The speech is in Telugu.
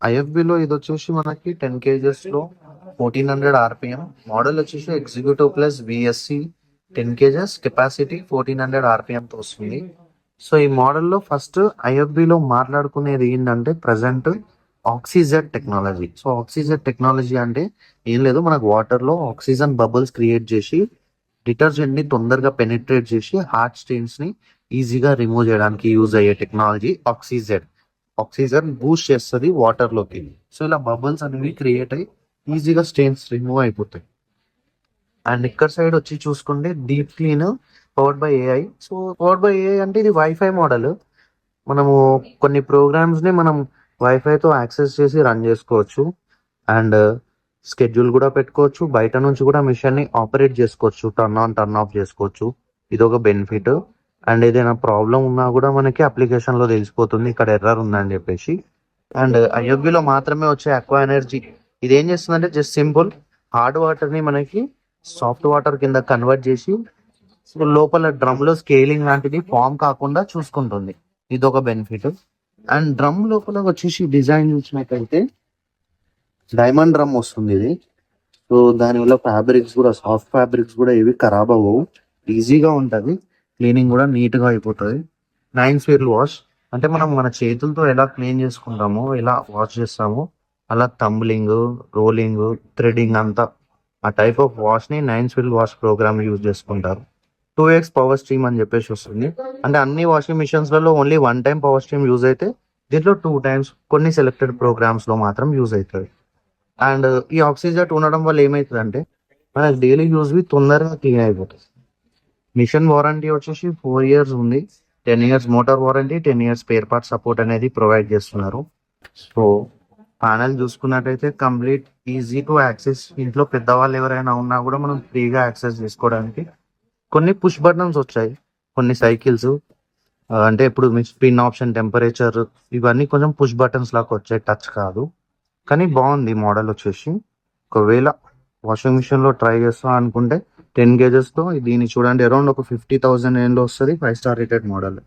ఐఎఫ్బిలో ఇది వచ్చేసి మనకి 10 kgs లో 1400 RPM. మోడల్ వచ్చేసి executive plus VSC 10 kgs capacity 1400 RPM తో వస్తుంది. సో ఈ మోడల్లో ఫస్ట్ ఐఎఫ్బిలో మాట్లాడుకునేది ఏంటంటే present oxygen technology. So oxygen technology అంటే ఏం లేదు, మనకు వాటర్లో ఆక్సిజన్ బబుల్స్ క్రియేట్ చేసి డిటర్జెంట్ ని తొందరగా పెనిట్రేట్ చేసి హార్డ్ స్టెయిన్స్ ని ఈజీగా రిమూవ్ చేయడానికి యూజ్ అయ్యే టెక్నాలజీ ఆక్సిజన్. ఆక్సిజన్ బూస్ట్ చేస్తుంది వాటర్ లోకి. సో ఇలా బబుల్స్ అనేవి క్రియేట్ అయ్యి ఈజీగా స్టెయిన్స్ రిమూవ్ అయిపోతాయి. అండ్ ఇక్కడ సైడ్ వచ్చి చూసుకుంటే deep clean powered by AI. So powered by AI అంటే ఇది వైఫై మోడల్. మనము కొన్ని ప్రోగ్రామ్స్ ని మనం వైఫైతో యాక్సెస్ చేసి రన్ చేసుకోవచ్చు. అండ్ స్కెడ్యూల్ కూడా పెట్టుకోవచ్చు. బయట నుంచి కూడా మిషన్ ని ఆపరేట్ చేసుకోవచ్చు, టర్న్ ఆన్ టర్న్ ఆఫ్ చేసుకోవచ్చు. ఇది ఒక బెనిఫిట్. అండ్ ఏదైనా ప్రాబ్లం ఉన్నా కూడా మనకి అప్లికేషన్ లో తెలిసిపోతుంది ఇక్కడ ఎర్రర్ ఉందని చెప్పేసి. అండ్ ఐఎఫ్బిలో మాత్రమే వచ్చే అక్వా ఎనర్జీ ఇది ఏం చేస్తుందంటే జస్ట్ సింపుల్ హార్డ్ వాటర్ ని మనకి సాఫ్ట్ వాటర్ కింద కన్వర్ట్ చేసి లోపల డ్రమ్ లో స్కేలింగ్ లాంటిది ఫామ్ కాకుండా చూసుకుంటుంది. ఇది ఒక బెనిఫిట్. అండ్ డ్రమ్ లోపల వచ్చేసి డిజైన్ చూసినట్టయితే డైమండ్ డ్రమ్ వస్తుంది ఇది. సో దానివల్ల ఫ్యాబ్రిక్స్ కూడా సాఫ్ట్ ఫ్యాబ్రిక్స్ కూడా ఏవి ఖరాబ్ అవ్వవు, ఈజీగా ఉంటుంది, క్లీనింగ్ కూడా నీట్ గా అయిపోతుంది. 9 స్పీడ్ వాష్ అంటే మనం మన చేతులతో ఎలా క్లీన్ చేసుకుంటామో, ఎలా వాష్ చేస్తామో అలా తంబ్లింగ్, రోలింగ్, థ్రెడింగ్ అంతా ఆ టైప్ ఆఫ్ వాష్ ని 9 స్పీడ్ వాష్ ప్రోగ్రామ్ యూజ్ చేసుకుంటారు. 2x పవర్ స్ట్రీమ్ అని చెప్పేసి వస్తుంది. అంటే అన్ని వాషింగ్ మిషన్స్ లలో only 1 time power stream use అయితే దీంట్లో 2 times కొన్ని సెలెక్టెడ్ ప్రోగ్రామ్స్ లో మాత్రం యూజ్ అవుతుంది. అండ్ ఈ ఆక్సిజన్ ఉండడం వల్ల ఏమవుతుందంటే మనకి డైలీ యూజ్ వి తొందరగా క్లీన్ అయిపోతుంది. మిషన్ వారంటీ వచ్చేసి 4 years ఉంది. 10 years motor warranty, 10 years spare part support అనేది ప్రొవైడ్ చేస్తున్నారు. సో ప్యానల్ చూసుకున్నట్టయితే కంప్లీట్ ఈజీ టు యాక్సెస్. ఇంట్లో పెద్దవాళ్ళు ఎవరైనా ఉన్నా కూడా మనం ఫ్రీగా యాక్సెస్ చేసుకోవడానికి. కొన్ని పుష్ బటన్స్ వచ్చాయి, కొన్ని సైకిల్స్ అంటే ఇప్పుడు మీ స్పిన్ ఆప్షన్, టెంపరేచర్, ఇవన్నీ కొంచెం పుష్ బటన్స్ లాగా వచ్చాయి, టచ్ కాదు. కానీ బాగుంది మోడల్ వచ్చేసి. ఒకవేళ వాషింగ్ మిషన్ లో ట్రై చేస్తా అనుకుంటే 10 kgs తో దీన్ని చూడండి, అరౌండ్ ఒక 50,000 లో వస్తుంది. 5 star రేటెడ్ మోడల్.